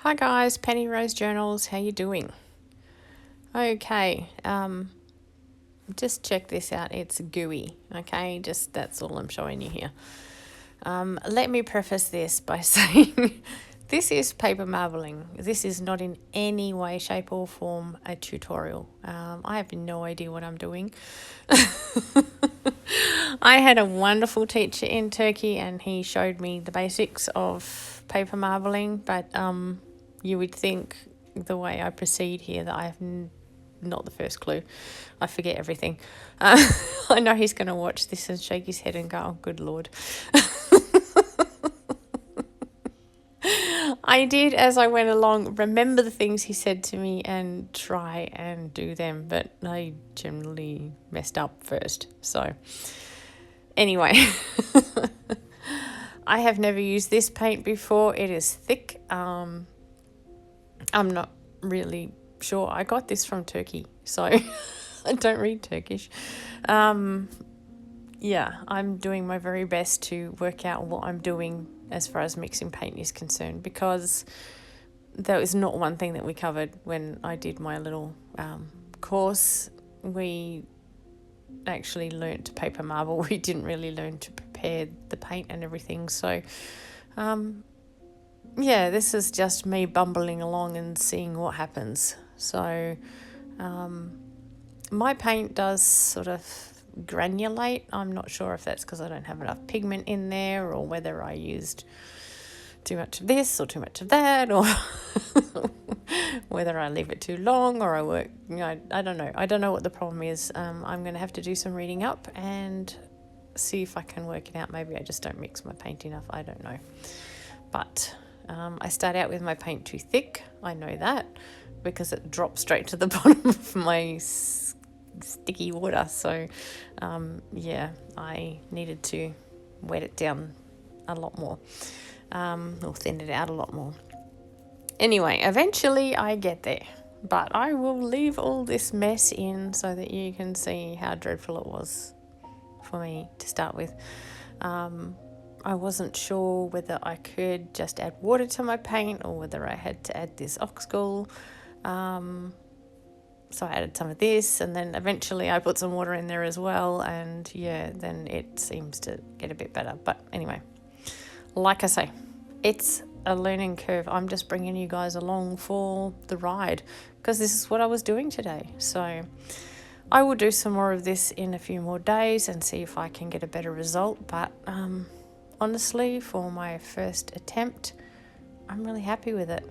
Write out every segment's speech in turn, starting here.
Hi guys, Penny Rose Journals. How you doing? Okay, just check this out. It's gooey. Okay, just that's all I'm showing you here. Let me preface this by saying this is paper marbling. This is not in any way, shape, or form a tutorial. I have no idea what I'm doing. I had a wonderful teacher in Turkey, and he showed me the basics of paper marbling, but you would think the way I proceed here that I have not the first clue. I forget everything. I know he's going to watch this and shake his head and go, oh, good Lord. I did, as I went along, remember the things he said to me and try and do them, but I generally messed up first. So, anyway, I have never used this paint before. It is thick. I'm not really sure. I got this from Turkey, so I don't read Turkish. Yeah, I'm doing my very best to work out what I'm doing as far as mixing paint is concerned, because that was not one thing that we covered when I did my little course. We actually learnt to paper marble. We didn't really learn to prepare the paint and everything. So, yeah, this is just me bumbling along and seeing what happens. So, my paint does sort of granulate. I'm not sure if that's because I don't have enough pigment in there, or whether I used too much of this or too much of that, or whether I leave it too long or I work, I don't know. I don't know what the problem is. I'm going to have to do some reading up and see if I can work it out. Maybe I just don't mix my paint enough. I don't know. But I start out with my paint too thick. I know that because it drops straight to the bottom of my sticky water. So, yeah, I needed to wet it down a lot more, or thin it out a lot more. Anyway, eventually I get there, but I will leave all this mess in so that you can see how dreadful it was for me to start with. I wasn't sure whether I could just add water to my paint or whether I had to add this Oxgall. So I added some of this, and then eventually I put some water in there as well, and yeah, then it seems to get a bit better. But anyway, like I say, it's a learning curve. I'm just bringing you guys along for the ride because this is what I was doing today. So I will do some more of this in a few more days and see if I can get a better result. But honestly, for my first attempt, I'm really happy with it.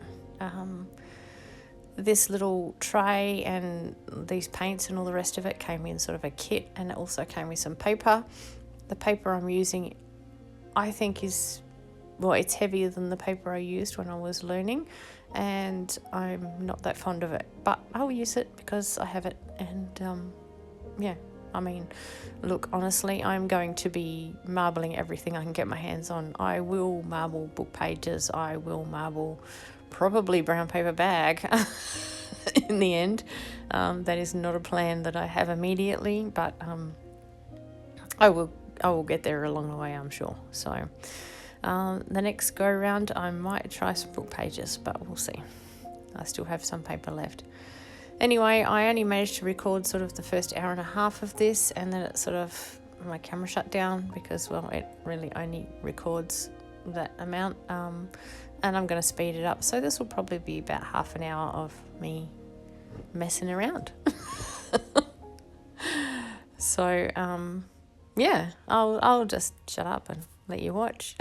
This little tray and these paints and all the rest of it came in sort of a kit, and it also came with some paper. The paper I'm using, I think, is, well, it's heavier than the paper I used when I was learning, and I'm not that fond of it, but I'll use it because I have it. And yeah, I mean, look, honestly, I'm going to be marbling everything I can get my hands on. I will marble book pages. I will marble probably brown paper bag in the end. That is not a plan that I have immediately, but I will get there along the way, I'm sure. So the next go around I might try some book pages, but we'll see. I still have some paper left. Anyway, I only managed to record sort of the first hour and a half of this, and then it sort of, my camera shut down because, well, it really only records that amount, and I'm going to speed it up. So this will probably be about half an hour of me messing around. So, yeah, I'll just shut up and let you watch.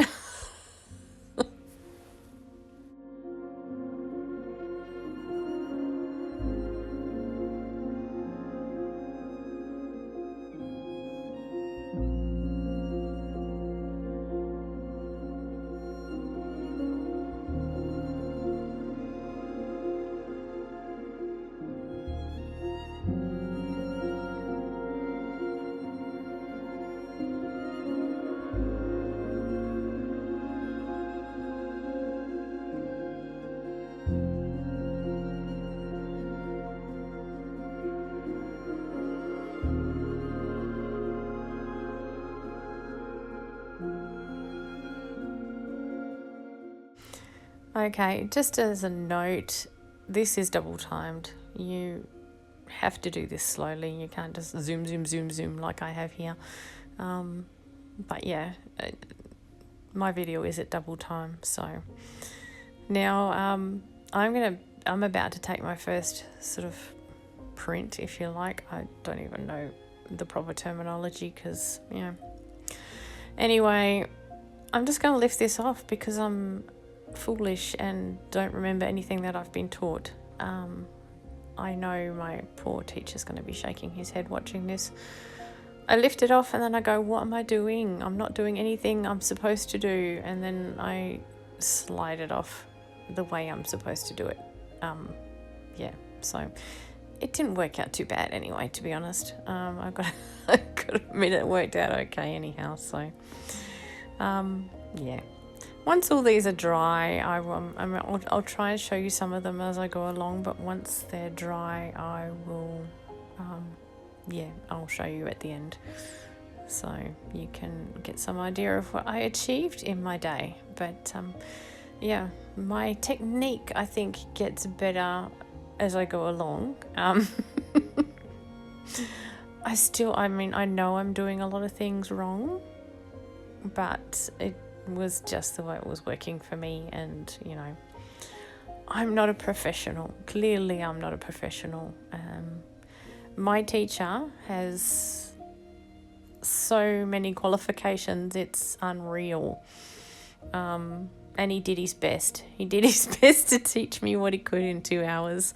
Okay, just as a note, this is double timed. You have to do this slowly. You can't just zoom, zoom, zoom, zoom like I have here. But yeah, my video is at double time. So now I'm about to take my first sort of print, if you like. I don't even know the proper terminology because, Anyway, I'm just going to lift this off because I'm foolish and don't remember anything that I've been taught. I know my poor teacher's going to be shaking his head watching this. I lift it off and then I go, what am I doing? I'm not doing anything I'm supposed to do. And then I slide it off the way I'm supposed to do it. So it didn't work out too bad anyway, to be honest. I've got to admit it worked out okay anyhow. So, Once all these are dry, I'll try and show you some of them as I go along. But once they're dry, I will, I'll show you at the end. So you can get some idea of what I achieved in my day. But, my technique, I think, gets better as I go along. I know I'm doing a lot of things wrong, but it was just the way it was working for me. And, I'm not a professional. Clearly, I'm not a professional. My teacher has so many qualifications, it's unreal. And he did his best. He did his best to teach me what he could in 2 hours.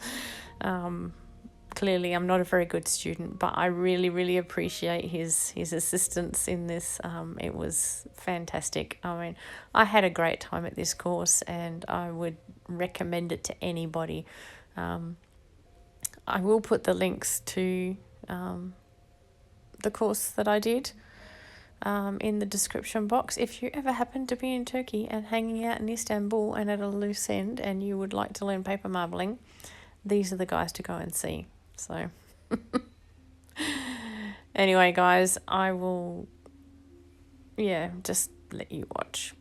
Clearly, I'm not a very good student, but I really, really appreciate his assistance in this. It was fantastic. I had a great time at this course, and I would recommend it to anybody. I will put the links to the course that I did in the description box. If you ever happen to be in Turkey and hanging out in Istanbul and at a loose end and you would like to learn paper marbling, these are the guys to go and see. So anyway, guys, I will just let you watch.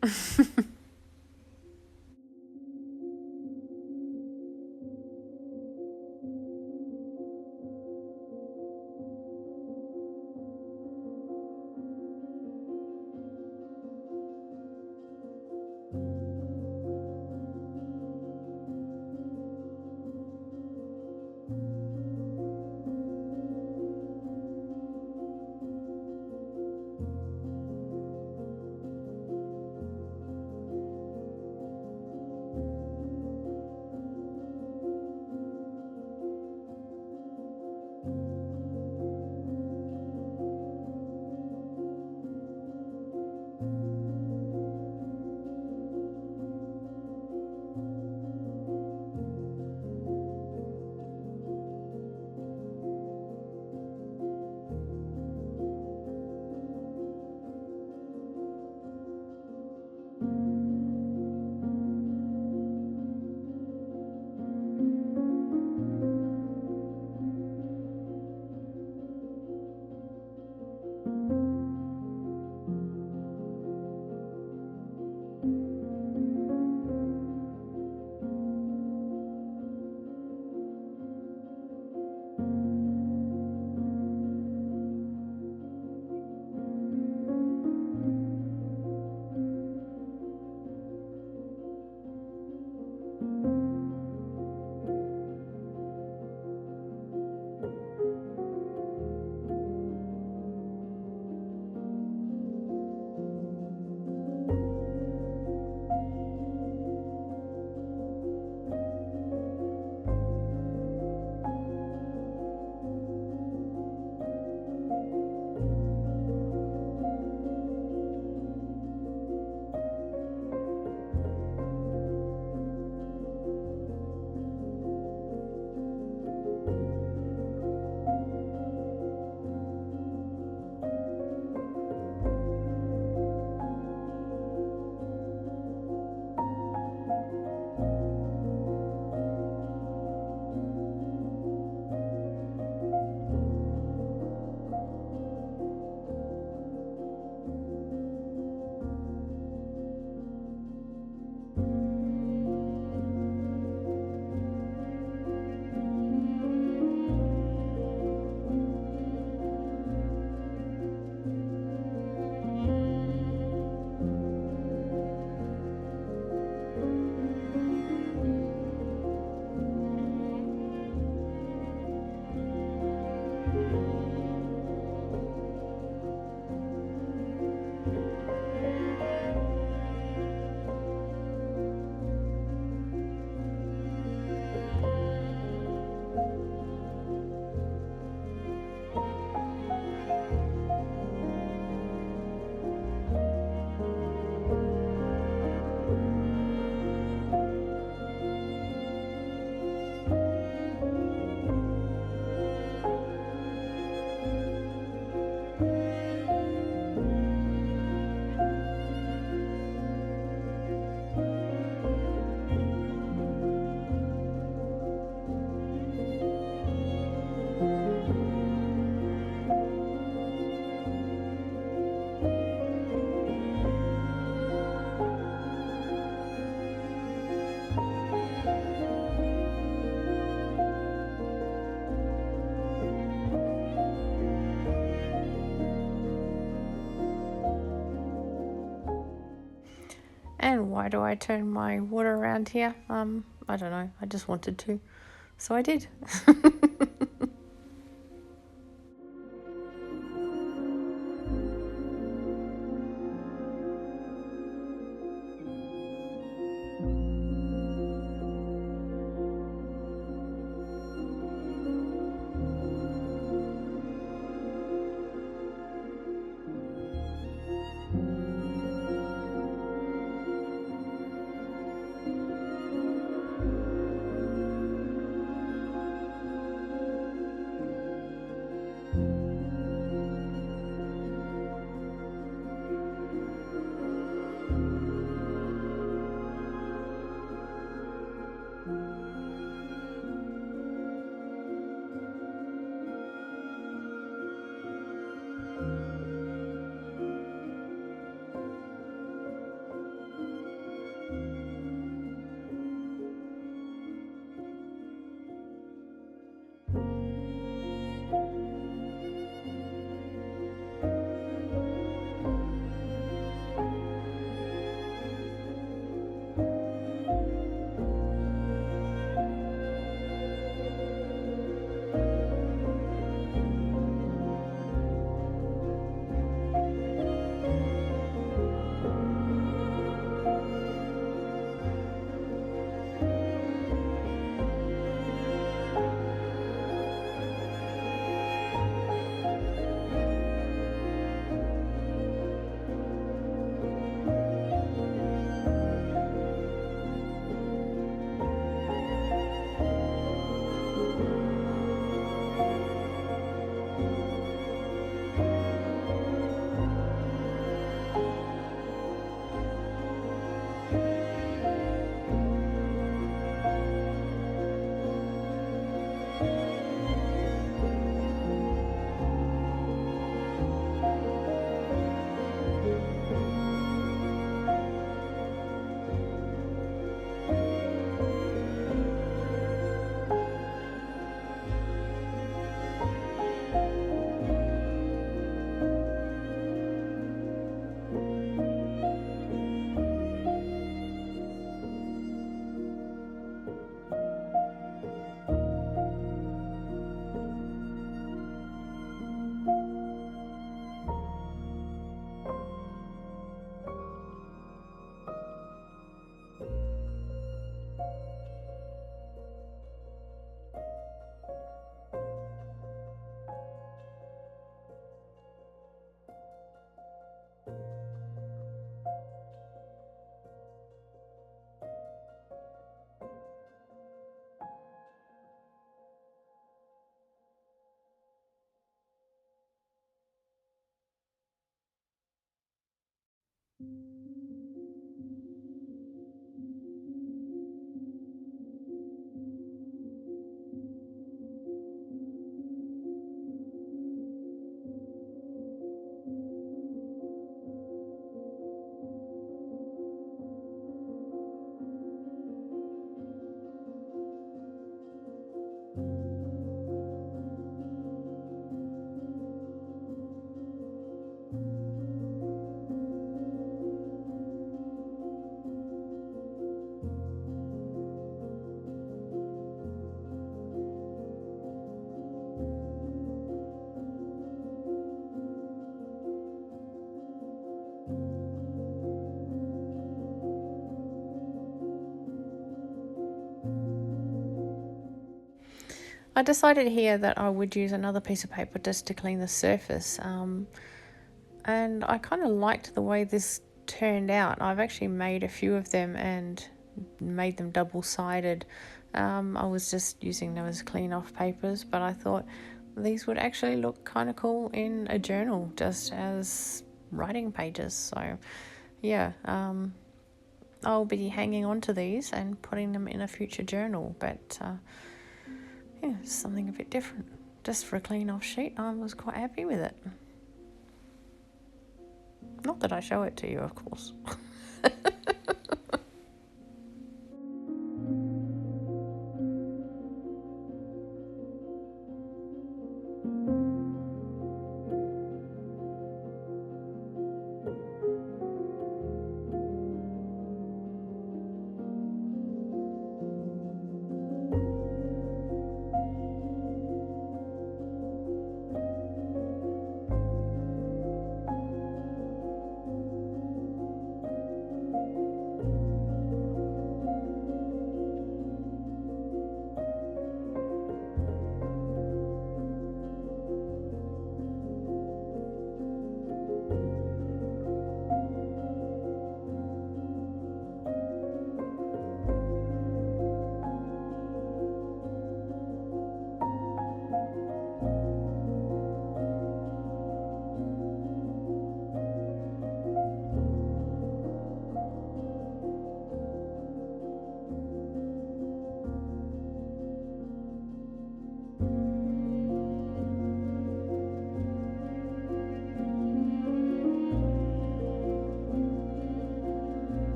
why do I turn my water around here? I don't know. I just wanted to. So I did. I decided here that I would use another piece of paper just to clean the surface, and I kind of liked the way this turned out. I've actually made a few of them and made them double-sided. I was just using them as clean-off papers, but I thought these would actually look kind of cool in a journal just as writing pages. So yeah, I'll be hanging on to these and putting them in a future journal, but yeah, something a bit different. Just for a clean off sheet, I was quite happy with it. Not that I show it to you, of course.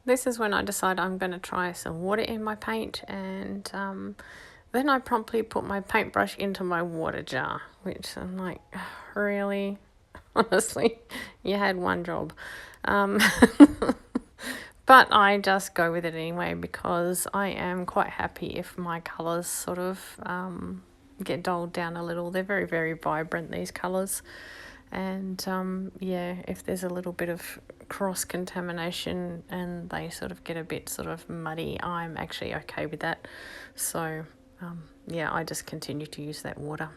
this is when I decide I'm going to try some water in my paint, and then I promptly put my paintbrush into my water jar, which I'm like, really? Honestly, you had one job. But I just go with it anyway, because I am quite happy if my colours sort of get dulled down a little. They're very, very vibrant, these colours. And yeah, if there's a little bit of cross contamination and they sort of get a bit sort of muddy, I'm actually okay with that. So yeah, I just continue to use that water.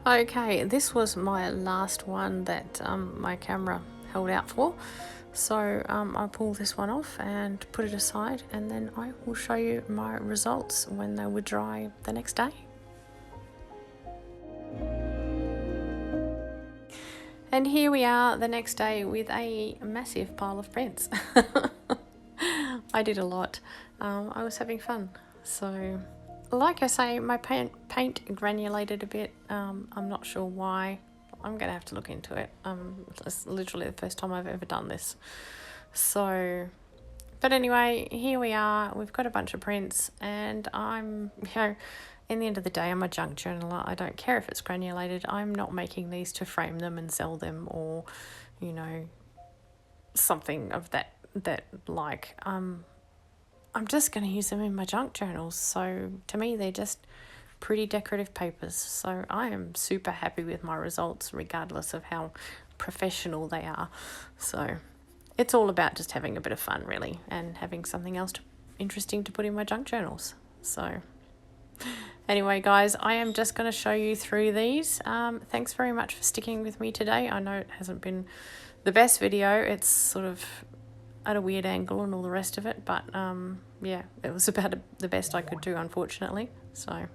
Okay, this was my last one that my camera held out for. So I'll pull this one off and put it aside, and then I will show you my results when they were dry the next day. And here we are the next day with a massive pile of prints. I did a lot. I was having fun. So, like I say, my paint granulated a bit. I'm not sure why. I'm going to have to look into it. It's literally the first time I've ever done this. So, but anyway, here we are. We've got a bunch of prints, and I'm, in the end of the day, I'm a junk journaler. I don't care if it's granulated. I'm not making these to frame them and sell them, or, something of that like. I'm just going to use them in my junk journals. So to me, they're just pretty decorative papers. So I am super happy with my results, regardless of how professional they are. So it's all about just having a bit of fun, really, and having something else interesting to put in my junk journals. So anyway, guys, I am just going to show you through these. Thanks very much for sticking with me today. I know it hasn't been the best video. It's sort of at a weird angle and all the rest of it, but yeah, it was about the best I could do, unfortunately. So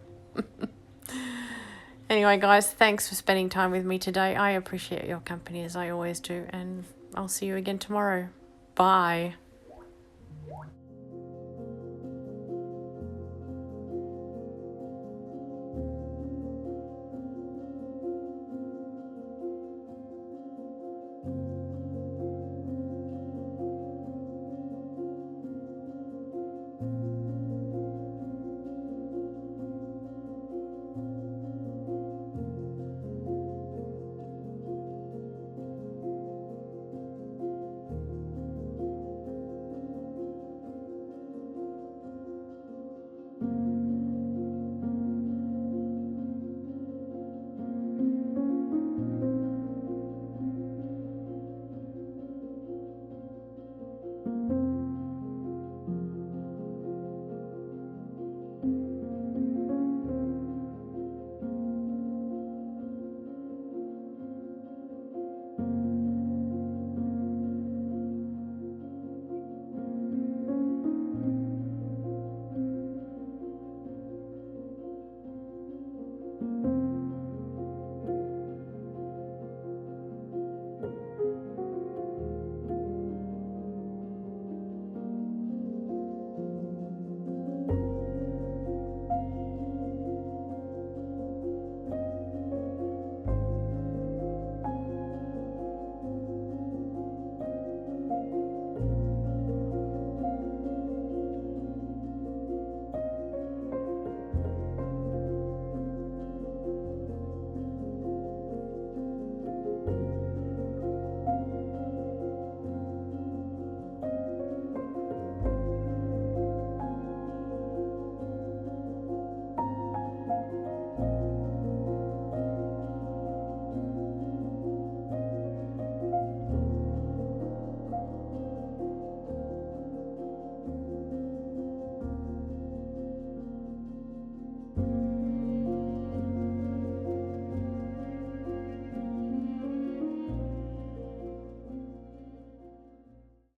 anyway, guys, thanks for spending time with me today. I appreciate your company, as I always do, and I'll see you again tomorrow. Bye.